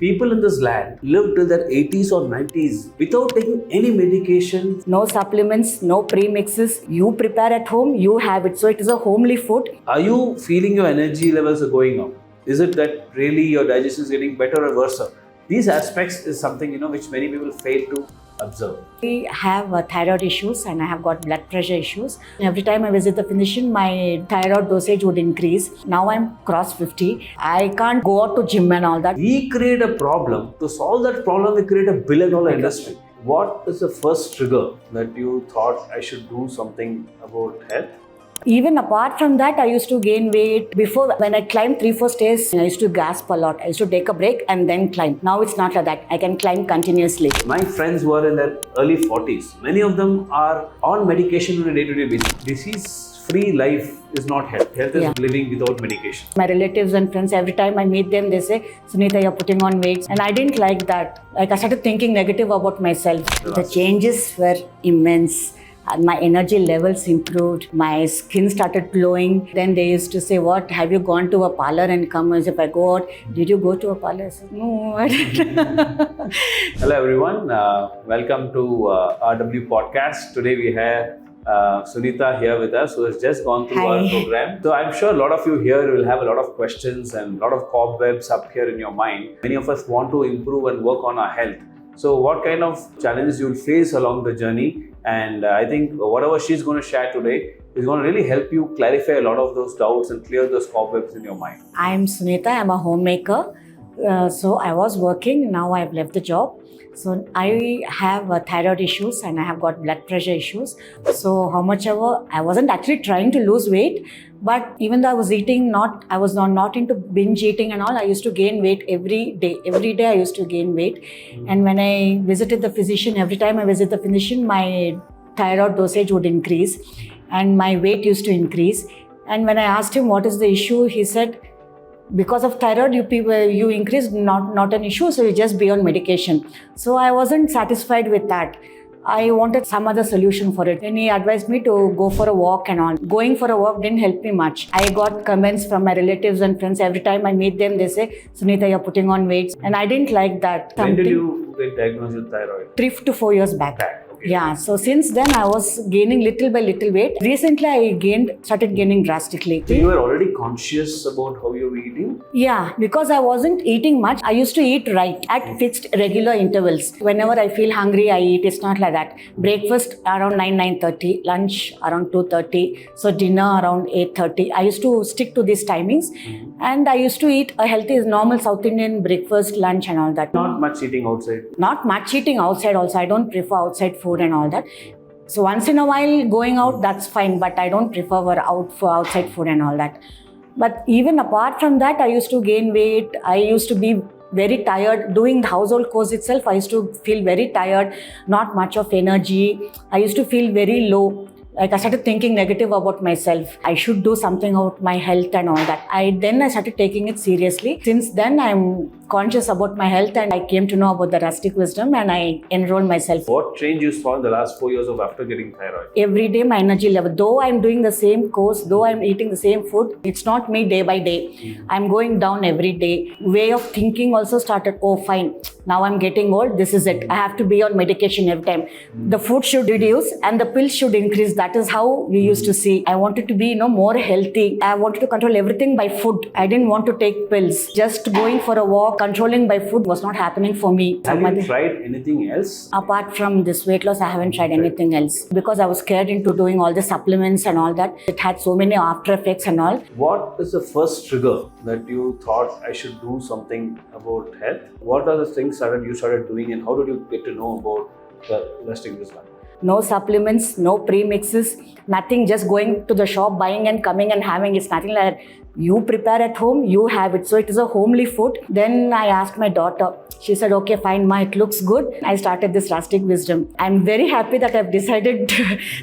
People in this land live till their 80s or 90s without taking any medication. No supplements, no premixes. You prepare at home, you have it. So it is a homely food. Are you feeling your energy levels are going up? Is it that really your digestion is getting better or worse? These aspects is something which many people fail to observe. I have thyroid issues and I have got blood pressure issues. Every time I visit the physician, my thyroid dosage would increase. Now I'm cross 50. I can't go out to gym and all that. We create a problem. To solve that problem, we create $1 billion industry. What is the first trigger that you thought I should do something about health? Even apart from that, I used to gain weight. Before, when I climbed 3-4 stairs, I used to gasp a lot. I used to take a break and then climb. Now it's not like that. I can climb continuously. My friends who are in their early 40s, many of them are on medication on a day-to-day basis. Disease-free life is not health. Health is living without medication. My relatives and friends, every time I meet them, they say, Sunitha, you're putting on weight. And I didn't like that. Like I started thinking negative about myself. The changes were immense. My energy levels improved. My skin started glowing. Then they used to say, what, have you gone to a parlor and come? As if I go out, did you go to a parlor? I said, no, I didn't. Hello everyone. Welcome to RW Podcast. Today we have Sunitha here with us, who has just gone through our program. So I'm sure a lot of you here will have a lot of questions and a lot of cobwebs up here in your mind. Many of us want to improve and work on our health. So what kind of challenges you'll face along the journey? And I think whatever she's going to share today is going to really help you clarify a lot of those doubts and clear those cobwebs in your mind. I'm Sunitha. I'm a homemaker. So I was working. Now I've left the job. So I have thyroid issues and I have got blood pressure issues. So how much ever, I wasn't actually trying to lose weight, but even though I was eating, I was not into binge eating and all, I used to gain weight every day. Every day I used to gain weight. And when I visited the physician, every time I visit the physician, my thyroid dosage would increase and my weight used to increase. And when I asked him what is the issue, he said, because of thyroid, you increased, not an issue, so you just be on medication. So I wasn't satisfied with that. I wanted some other solution for it. Then he advised me to go for a walk and all. Going for a walk didn't help me much. I got comments from my relatives and friends. Every time I meet them, they say, Sunitha, you're putting on weight. And I didn't like that. When did you get diagnosed with thyroid? 3 to 4 years back. Okay. Yeah, so since then I was gaining little by little weight. Recently I started gaining drastically. So you were already conscious about how you were eating? Yeah, because I wasn't eating much. I used to eat right at fixed regular intervals. Whenever I feel hungry, I eat. It's not like that. Breakfast around 9:30, lunch around 2:30, so dinner around 8:30. I used to stick to these timings. And I used to eat a healthy, normal South Indian breakfast, lunch and all that. Not much eating outside? Not much eating outside also. I don't prefer outside food and all that. So once in a while going out, that's fine, but I don't prefer outside food and all that. But even apart from that, I used to gain weight. I used to be very tired. Doing the household chores itself, I used to feel very tired, not much of energy. I used to feel very low. Like I started thinking negative about myself. I should do something about my health and all that. Then I started taking it seriously. Since then, I'm conscious about my health and I came to know about the Rustic Wisdom and I enrolled myself. What change you saw in the last 4 years of after getting thyroid? Every day my energy level, though I'm doing the same course, though I'm eating the same food, it's not me day by day. I'm going down every day. Way of thinking also started, oh fine, now I'm getting old, this is it. I have to be on medication every time. The food should reduce and the pills should increase. That is how we used to see. I wanted to be more healthy. I wanted to control everything by food. I didn't want to take pills. Just going for a walk, controlling by food was not happening for me. Have you tried anything else? Apart from this weight loss, I haven't tried anything else because I was scared into doing all the supplements and all that. It had so many after effects and all. What is the first trigger that you thought I should do something about health? What are the things that you started doing and how did you get to know about the Rustic Wisdom? No supplements, no premixes, nothing, just going to the shop, buying and coming and having. It's nothing like that. You prepare at home, you have it. So it is a homely food. Then I asked my daughter. She said, okay, fine, ma, it looks good. I started this Rustic Wisdom. I'm very happy that I've decided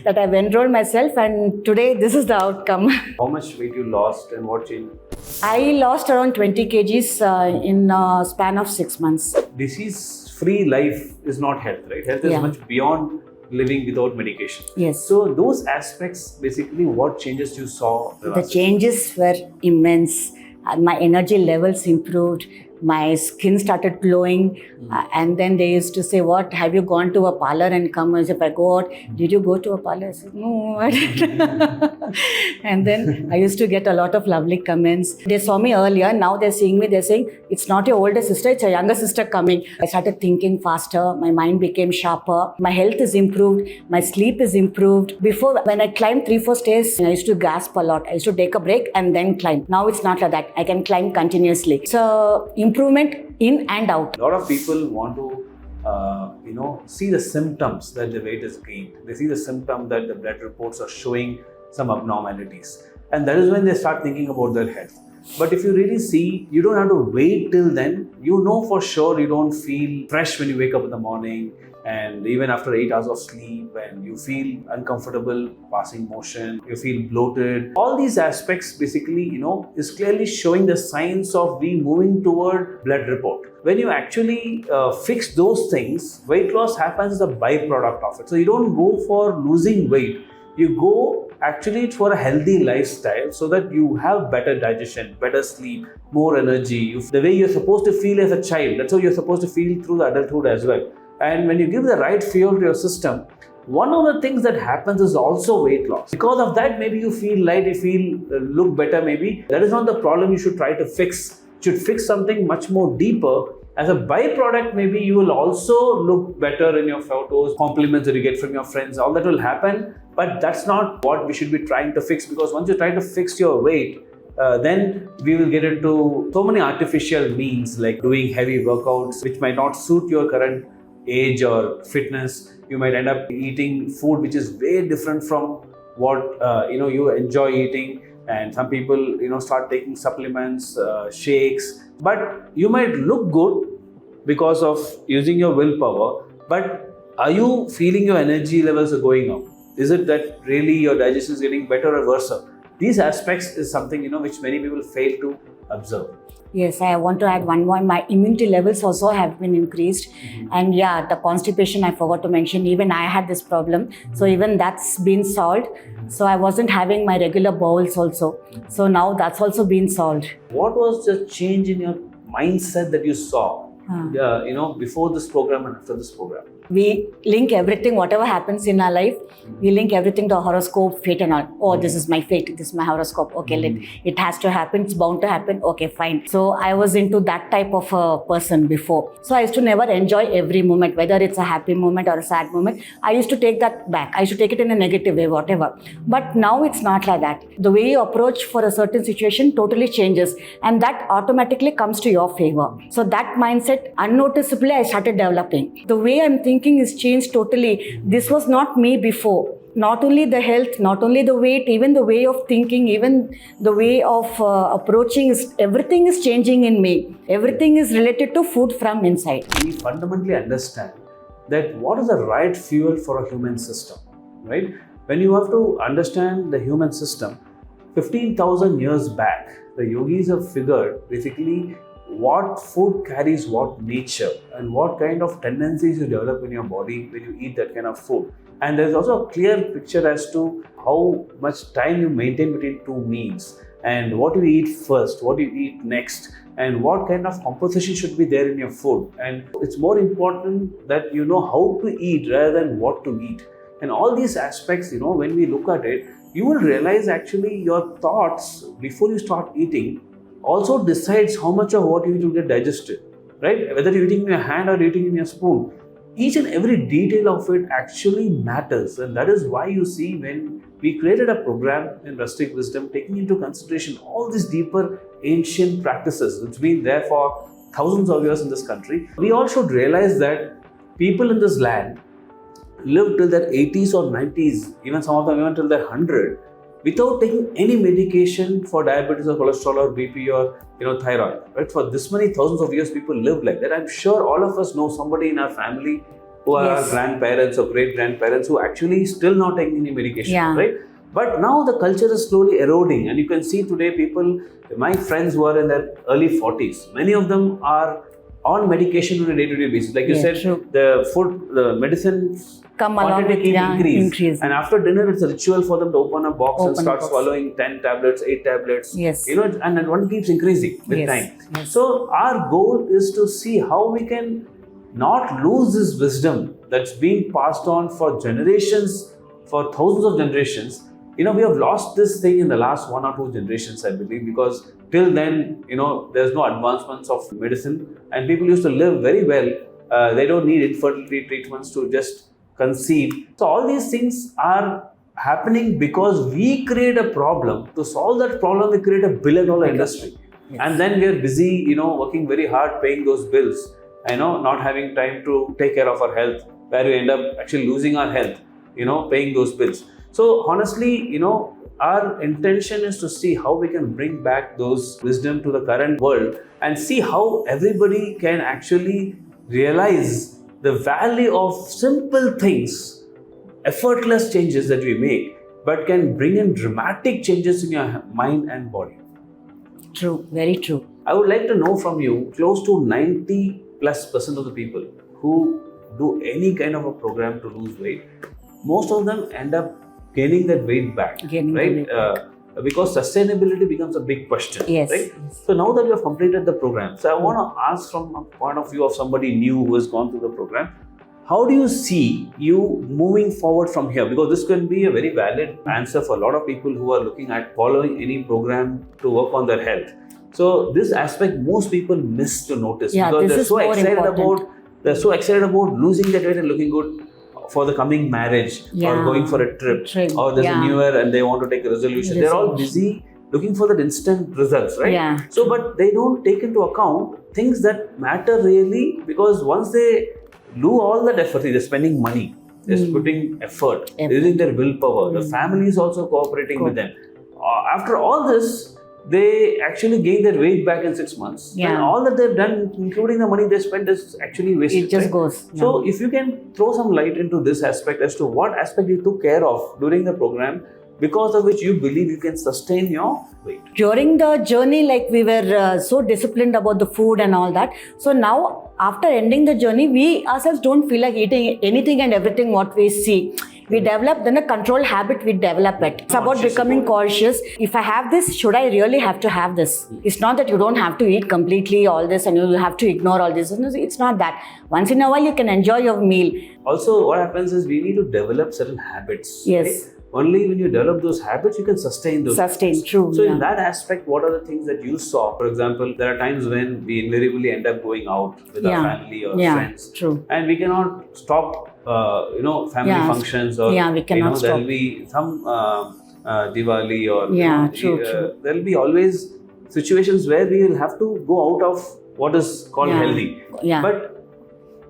that I've enrolled myself and today this is the outcome. How much weight you lost and what changed? I lost around 20 kgs in a span of 6 months. Disease-free life is not health, right? Health is much beyond living without medication. Yes. So those aspects, basically what changes you saw? The changes were immense. My energy levels improved. my skin started glowing. And then they used to say, what, have you gone to a parlor and come? As if I go out, did you go to a parlor? I said, no, I didn't. And then I used to get a lot of lovely comments. They saw me earlier, now they're seeing me, they're saying, it's not your older sister, it's a younger sister coming. I started thinking faster, my mind became sharper, my health is improved, my sleep is improved. Before, when I climbed 3-4 stairs, I used to gasp a lot. I used to take a break and then climb. Now it's not like that. I can climb continuously. So improvement in and out. A lot of people want to see the symptoms that the weight is gained. They see the symptom that the blood reports are showing some abnormalities. And that is when they start thinking about their health. But if you really see, you don't have to wait till then. You know for sure you don't feel fresh when you wake up in the morning, and even after 8 hours of sleep, and you feel uncomfortable passing motion, you feel bloated. All these aspects basically, is clearly showing the signs of we moving toward blood report. When you actually fix those things, weight loss happens as a byproduct of it. So you don't go for losing weight. You go actually for a healthy lifestyle so that you have better digestion, better sleep, more energy. The way you're supposed to feel as a child, that's how you're supposed to feel through the adulthood as well. And when you give the right fuel to your system, one of the things that happens is also weight loss. Because of that, maybe you feel light, you feel look better maybe. That is not the problem you should try to fix. You should fix something much more deeper. As a byproduct, maybe you will also look better in your photos, compliments that you get from your friends, all that will happen. But that's not what we should be trying to fix, because once you try to fix your weight, then we will get into so many artificial means like doing heavy workouts, which might not suit your current age or fitness. You might end up eating food which is way different from what you enjoy eating. And some people start taking supplements, shakes, but you might look good because of using your willpower. But are you feeling your energy levels are going up? Is it that really your digestion is getting better or worse? These aspects is something which many people fail to observe. Yes, I want to add one more. My immunity levels also have been increased. And the constipation I forgot to mention, even I had this problem. So even that's been solved. So I wasn't having my regular bowels also. So now that's also been solved. What was the change in your mindset that you saw? Before this program and after this program? We link everything, whatever happens in our life, we link everything to horoscope, fate and all. Oh, this is my fate, this is my horoscope. Okay, it has to happen, it's bound to happen. Okay, fine. So I was into that type of a person before. So I used to never enjoy every moment, whether it's a happy moment or a sad moment. I used to take that back. I used to take it in a negative way, whatever. But now it's not like that. The way you approach for a certain situation totally changes, and that automatically comes to your favor. So that mindset, unnoticeably, I started developing. The way I'm thinking is changed totally. This was not me before. Not only the health, not only the weight, even the way of thinking, even the way of approaching, everything is changing in me. Everything is related to food from inside. We fundamentally understand that what is the right fuel for a human system, right? When you have to understand the human system, 15,000 years back, the yogis have figured basically what food carries what nature and what kind of tendencies you develop in your body when you eat that kind of food. And there's also a clear picture as to how much time you maintain between two meals, and what you eat first, what you eat next, and what kind of composition should be there in your food. And it's more important that you know how to eat rather than what to eat. And all these aspects, when we look at it, you will realize actually your thoughts before you start eating also decides how much of what you eat will get digested, right? Whether you're eating in your hand or eating in your spoon, each and every detail of it actually matters. And that is why you see when we created a program in Rustic Wisdom, taking into consideration all these deeper ancient practices, which have been there for thousands of years in this country, we all should realize that people in this land lived till their 80s or 90s, even some of them even till their 100, without taking any medication for diabetes or cholesterol or BP or thyroid. Right? For this many thousands of years, people lived like that. I'm sure all of us know somebody in our family who are our grandparents or great-grandparents who actually still not taking any medication, right? But now the culture is slowly eroding, and you can see today people, my friends who are in their early 40s, many of them are on medication on a day-to-day basis. Like you said, true. the food, the medicines Come along with increase. And after dinner, it's a ritual for them to open a box and start swallowing 10 tablets, 8 tablets. Yes. And then one keeps increasing with time. Yes. So our goal is to see how we can not lose this wisdom that's being passed on for generations, for thousands of generations. We have lost this thing in the last 1 or 2 generations, I believe, because till then, there's no advancements of medicine and people used to live very well. They don't need infertility treatments to just conceive. So all these things are happening because we create a problem. To solve that problem, we create a billion-dollar industry. Yes. And then we are busy, working very hard, paying those bills, not having time to take care of our health, where we end up actually losing our health, paying those bills. So honestly, our intention is to see how we can bring back those wisdom to the current world and see how everybody can actually realize the value of simple things, effortless changes that we make, but can bring in dramatic changes in your mind and body. True, very true. I would like to know from you, close to 90+% of the people who do any kind of a program to lose weight, most of them end up gaining that weight back, right? Because sustainability becomes a big question, yes. Right? So now that you have completed the program, so I want to ask from a point of view of somebody new who has gone through the program, how do you see you moving forward from here? Because this can be a very valid answer for a lot of people who are looking at following any program to work on their health. So this aspect most people miss to notice, because they're so excited about losing that weight and looking good for the coming marriage, or going for a trip, or there's a new year and they want to take a resolution. They're all busy looking for that instant results, right? Yeah. So, but they don't take into account things that matter really, because once they do all that effort, they're spending money, they're putting effort, using their willpower, the family is also cooperating with them. After all this, they actually gain their weight back in 6 months. And all that they've done, including the money they spent, is actually wasted. It just goes. So if you can throw some light into this aspect as to what aspect you took care of during the program, because of which you believe you can sustain your weight. During the journey, like we were so disciplined about the food and all that. So now, after ending the journey, we ourselves don't feel like eating anything and everything what we see. We develop, then a control habit, we develop it. It's about becoming cautious. If I have this, should I really have to have this? It's not that you don't have to eat completely all this and you have to ignore all this. It's not that. Once in a while, you can enjoy your meal. Also, what happens is we need to develop certain habits. Yes. Right? Only when you develop those habits, you can sustain those habits. True. So in that aspect, what are the things that you saw? For example, there are times when we invariably end up going out with our family or friends. True. And we cannot stop, family functions, or we cannot stop. There will be some Diwali or true. there will be always situations where we will have to go out of what is called healthy. But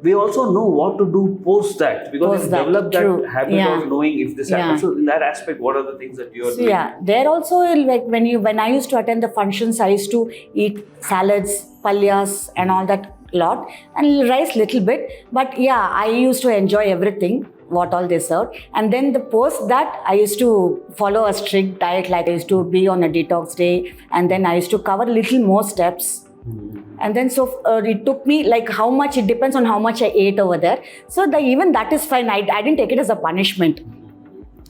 we also know what to do post that, because we've developed that habit of knowing if this happens. So in that aspect, what are the things that you are doing? There also, like when I used to attend the functions, I used to eat salads, palyas and all that lot, and rice little bit. But I used to enjoy everything what all they served. And then the post that, I used to follow a strict diet, like I used to be on a detox day, and then I used to cover little more steps. And then it took me like how much, it depends on how much I ate over there. So even that is fine. I didn't take it as a punishment.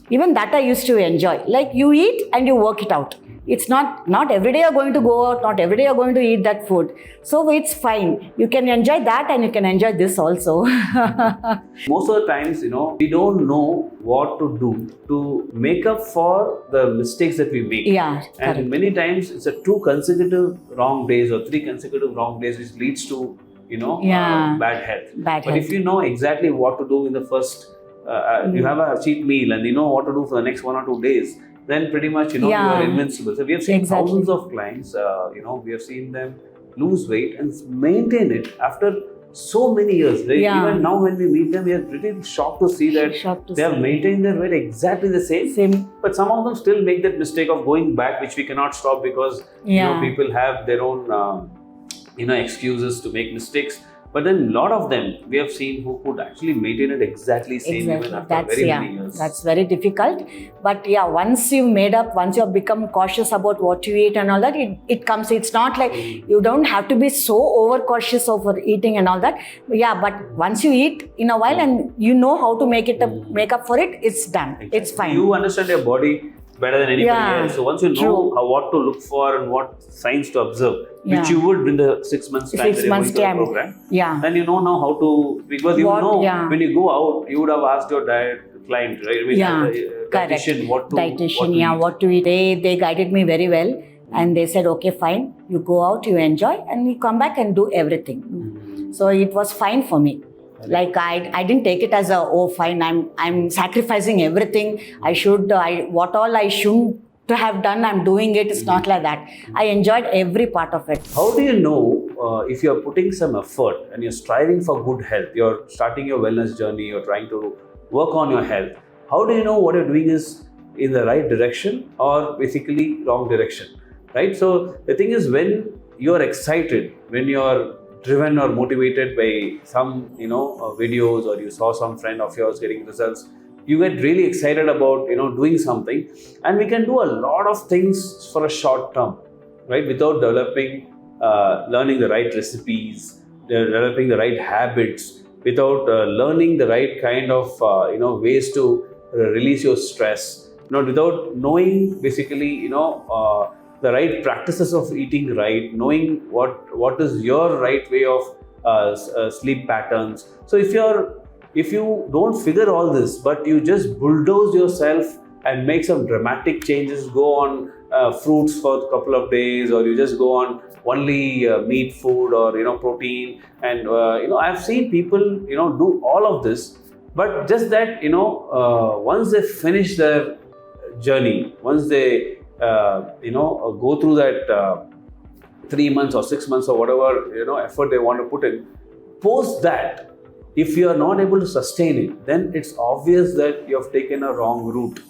Even that I used to enjoy. Like you eat and you work it out. It's not every day you're going to go out, not every day you're going to eat that food. So it's fine. You can enjoy that and you can enjoy this also. Most of the times, we don't know what to do to make up for the mistakes that we make. And many times it's a 2 consecutive wrong days or 3 consecutive wrong days which leads to, bad health. But if you know exactly what to do in the first, you have a cheat meal and you know what to do for the next 1 or 2 days, then pretty much, you are invincible. So we have seen thousands of clients, we have seen them lose weight and maintain it after so many years. Even now when we meet them, we are pretty shocked to see that they have maintained their weight exactly the same. But some of them still make that mistake of going back, which we cannot stop because people have their own excuses to make mistakes. But then a lot of them we have seen who could actually maintain it exactly same even after very many years. That's very difficult. But yeah, once you've made up, once you've become cautious about what you eat and all that, it comes. It's not like you don't have to be so over cautious over eating and all that. Yeah, but once you eat in a while and you know how to make up for it, it's done. Exactly. It's fine. You understand your body better than anybody else. So once you know what to look for and what signs to observe, which you would in the 6 months time that you're going through the program, then you know now how to, because you know when you go out, you would have asked your client, right? Dietitian, what to eat. They guided me very well and they said, okay, fine, you go out, you enjoy and you come back and do everything. So it was fine for me. Like I didn't take it as fine, I'm sacrificing everything. What all I shouldn't to have done, I'm doing it. It's not like that. I enjoyed every part of it. How do you know if you're putting some effort and you're striving for good health, you're starting your wellness journey, you're trying to work on your health? How do you know what you're doing is in the right direction or basically wrong direction, right? So the thing is, when you're excited, when you're driven or motivated by some videos, or you saw some friend of yours getting results, you get really excited about doing something, and we can do a lot of things for a short term, right, without learning the right recipes, developing the right habits, without learning the right kind of ways to release your stress, without knowing basically the right practices of eating right, knowing what is your right way of sleep patterns. So if you don't figure all this, but you just bulldoze yourself and make some dramatic changes, go on fruits for a couple of days, or you just go on only meat food or protein, and I've seen people do all of this, but just that once they finish their journey, once they go through that 3 months or 6 months or whatever effort they want to put in, post that, if you are not able to sustain it, then it's obvious that you have taken a wrong route,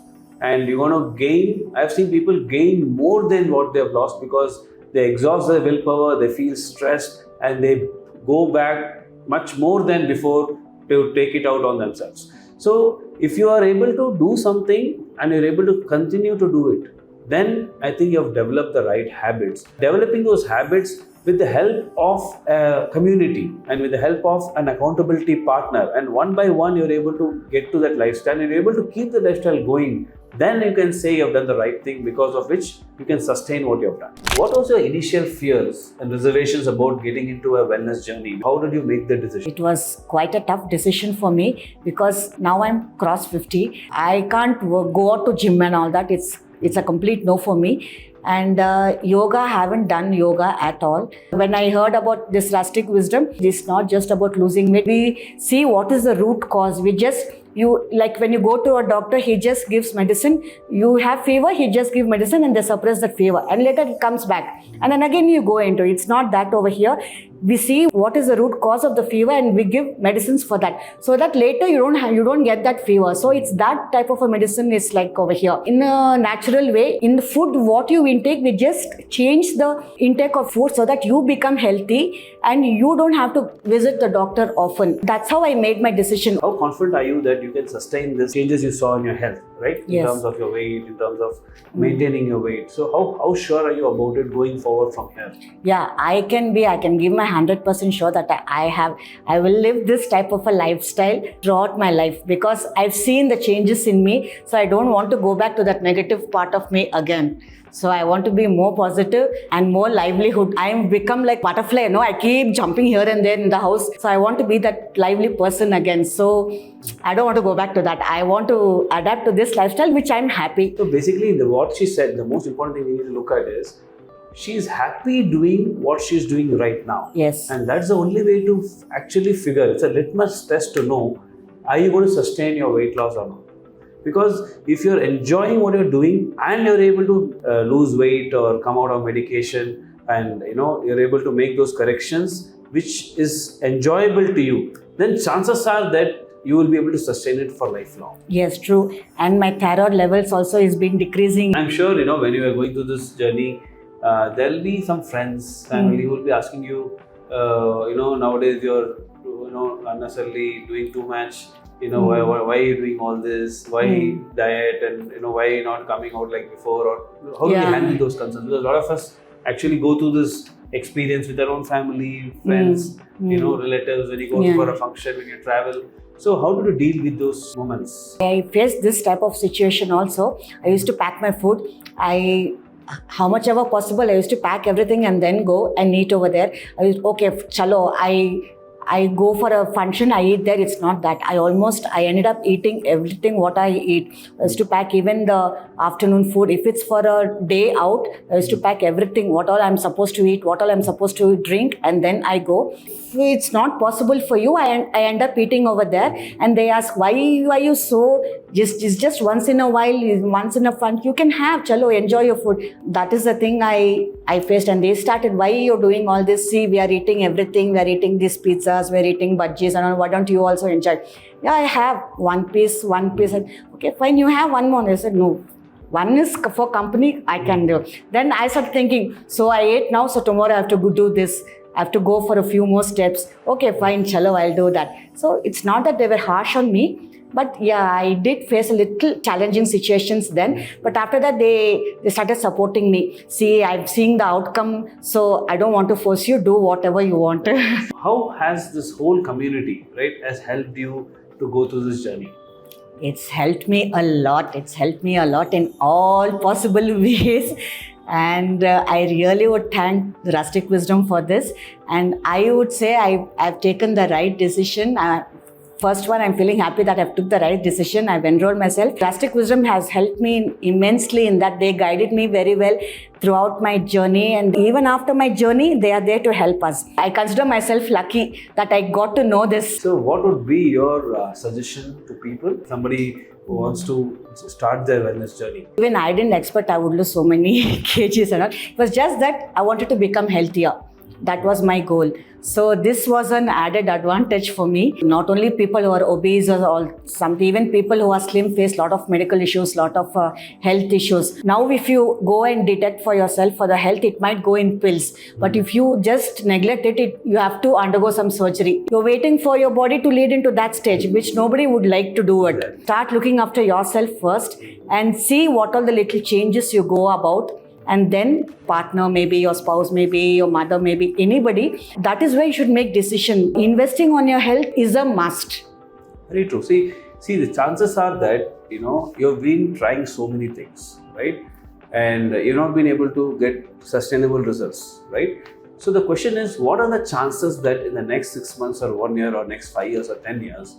and you're going to gain. I've seen people gain more than what they have lost, because they exhaust their willpower, they feel stressed, and they go back much more than before to take it out on themselves. So if you are able to do something and you're able to continue to do it, then I think you have developed the right habits. Developing those habits with the help of a community and with the help of an accountability partner, and one by one you're able to get to that lifestyle and you're able to keep the lifestyle going, then you can say you've done the right thing, because of which you can sustain what you've done. What was your initial fears and reservations about getting into a wellness journey? How did you make the decision? It was quite a tough decision for me, because now I'm cross 50. I can't go out to gym and all that. It's a complete no for me. And yoga, I haven't done yoga at all. When I heard about this Rustic Wisdom, it's not just about losing weight. We see what is the root cause. Like when you go to a doctor, he just gives medicine. You have fever, he just gives medicine and they suppress that fever. And later it comes back. And then again you go into it. It's not that over here. We see what is the root cause of the fever and we give medicines for that. So that later you don't get that fever. So it's that type of a medicine is like over here. In a natural way, in the food, what you intake, we just change the intake of food so that you become healthy and you don't have to visit the doctor often. That's how I made my decision. How confident are you that you can sustain the changes you saw in your health, right? In Yes. terms of your weight, in terms of maintaining your weight. So how sure are you about it going forward from here? Yeah, I can give my 100% sure that I will live this type of a lifestyle throughout my life, because I've seen the changes in me. So I don't want to go back to that negative part of me again. So I want to be more positive and more livelihood. I'm become like butterfly, I keep jumping here and there in the house. So I want to be that lively person again. So I don't want to go back to that. I want to adapt to this lifestyle, which I'm happy. So basically, what she said, the most important thing we need to look at is she's happy doing what she's doing right now. Yes. And that's the only way to actually figure. It's a litmus test to know, are you going to sustain your weight loss or not? Because if you're enjoying what you're doing and you're able to lose weight or come out of medication, and you're able to make those corrections which is enjoyable to you, then chances are that you will be able to sustain it for lifelong. Yes, true. And my thyroid levels also is been decreasing. I'm sure when you are going through this journey, there'll be some friends, family who will be asking you, nowadays you're unnecessarily doing too much. Why are you doing all this? Why diet, and why are you not coming out like before? Or how do you handle those concerns? Because a lot of us actually go through this experience with our own family, friends, relatives, when you go for a function, when you travel. So how do you deal with those moments? I faced this type of situation also. I used to pack my food. How much ever possible, I used to pack everything and then go and eat over there. Okay, chalo, I go for a function, I eat there. It's not that. I ended up eating everything what I eat. I used to pack even the afternoon food. If it's for a day out, I used to pack everything, what all I'm supposed to eat, what all I'm supposed to drink, and then I go. If it's not possible for you, I end up eating over there. And they ask, why are you so, just once in a while, once in a fun, you can have, chalo, enjoy your food. That is the thing I faced. And they started, why you're doing all this? See, we are eating everything. We are eating these pizzas, we're eating budgies, and all. Why don't you also enjoy? Yeah, I have one piece. And, okay, fine, you have one more. I said, no. One is for company, I can do. Then I started thinking, so I ate now, so tomorrow I have to go do this. I have to go for a few more steps. Okay, fine, chalo, I'll do that. So it's not that they were harsh on me, but yeah, I did face a little challenging situations then. But after that, they started supporting me. See, I'm seeing the outcome, so I don't want to force you, do whatever you want. How has this whole community, right, has helped you to go through this journey? It's helped me a lot. It's helped me a lot in all possible ways. And I really would thank Rustic Wisdom for this. And I would say I've taken the right decision. First one, I'm feeling happy that I've took the right decision. I've enrolled myself. Rustic Wisdom has helped me immensely in that they guided me very well throughout my journey. And even after my journey, they are there to help us. I consider myself lucky that I got to know this. So what would be your suggestion to people, somebody who wants to start their wellness journey? Even I didn't expect I would lose so many kgs and all. It was just that I wanted to become healthier. That was my goal. So this was an added advantage for me. Not only people who are obese or even people who are slim face a lot of medical issues, lot of health issues. Now if you go and detect for yourself for the health, it might go in pills. But if you just neglect it, you have to undergo some surgery. You're waiting for your body to lead into that stage, which nobody would like to do it. Start looking after yourself first and see what all the little changes you go about. And then partner, maybe your spouse, maybe your mother, maybe anybody. That is where you should make decision. Investing on your health is a must. Very true. See, the chances are that, you've been trying so many things, right? And you've not been able to get sustainable results, right? So the question is, what are the chances that in the next 6 months or 1 year or next 5 years or 10 years,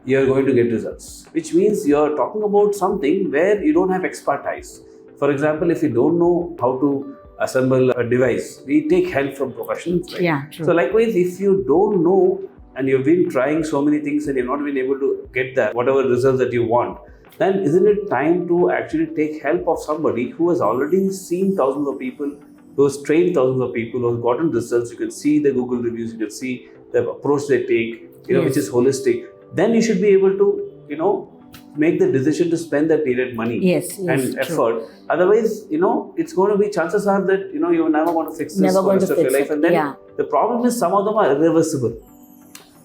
you're going to get results? Which means you're talking about something where you don't have expertise. For example, if you don't know how to assemble a device, we take help from professionals, right? Yeah, true. So likewise, if you don't know and you've been trying so many things and you've not been able to get that, whatever results that you want, then isn't it time to actually take help of somebody who has already seen thousands of people, who has trained thousands of people, who has gotten results? You can see the Google reviews, you can see the approach they take, which is holistic. Then you should be able to, make the decision to spend that needed money and effort. True. Otherwise, it's going to be, chances are that, you're never going to fix this for the rest of your life. And then the problem is some of them are irreversible.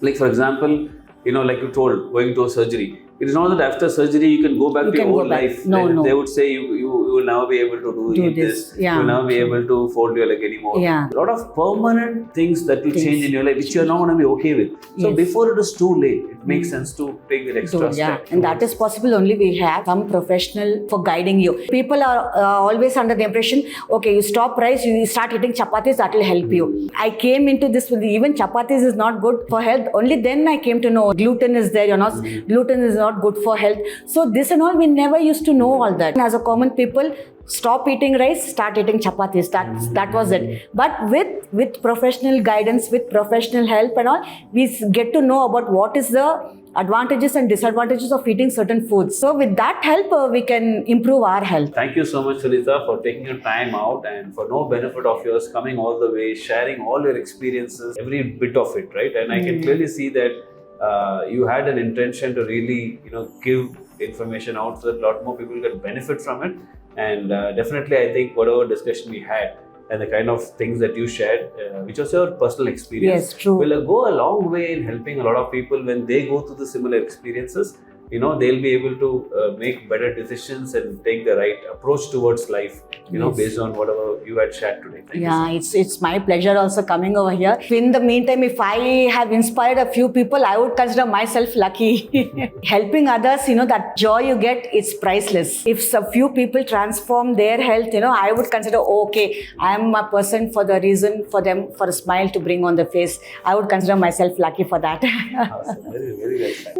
Like for example, like you told, going to a surgery. It is not that after surgery you can go back to your old life. No. They would say you will never be able to do this. Yeah, you will never be able to fold your leg anymore. Yeah. A lot of permanent things that will change in your life, which you are not going to be okay with. So before it is too late, it makes sense to take that extra step. And that is possible only we have some professional for guiding you. People are always under the impression, okay, you stop rice, you start eating chapatis, that will help you. I came into this with even chapatis is not good for health. Only then I came to know gluten is there, gluten is not good for health. So this and all, we never used to know all that. As a common people, stop eating rice, start eating chapatis. That was it. But with professional guidance, with professional help and all, we get to know about what is the advantages and disadvantages of eating certain foods. So with that help, we can improve our health. Thank you so much, Sunitha, for taking your time out and for no benefit of yours, coming all the way, sharing all your experiences, every bit of it, right? And I can clearly see that you had an intention to really, give information out so that a lot more people can benefit from it. And definitely, I think whatever discussion we had and the kind of things that you shared, which was your personal experience, Yes, true. will go a long way in helping a lot of people when they go through the similar experiences. They'll be able to make better decisions and take the right approach towards life, Yes. based on whatever you had shared today. Thank you so Yeah, much. it's my pleasure also coming over here. In the meantime, if I have inspired a few people, I would consider myself lucky. Helping others, that joy you get, it's priceless. If a few people transform their health, I would consider, okay, I am a person for the reason for them, for a smile to bring on the face. I would consider myself lucky for that. Awesome. Very, very well said.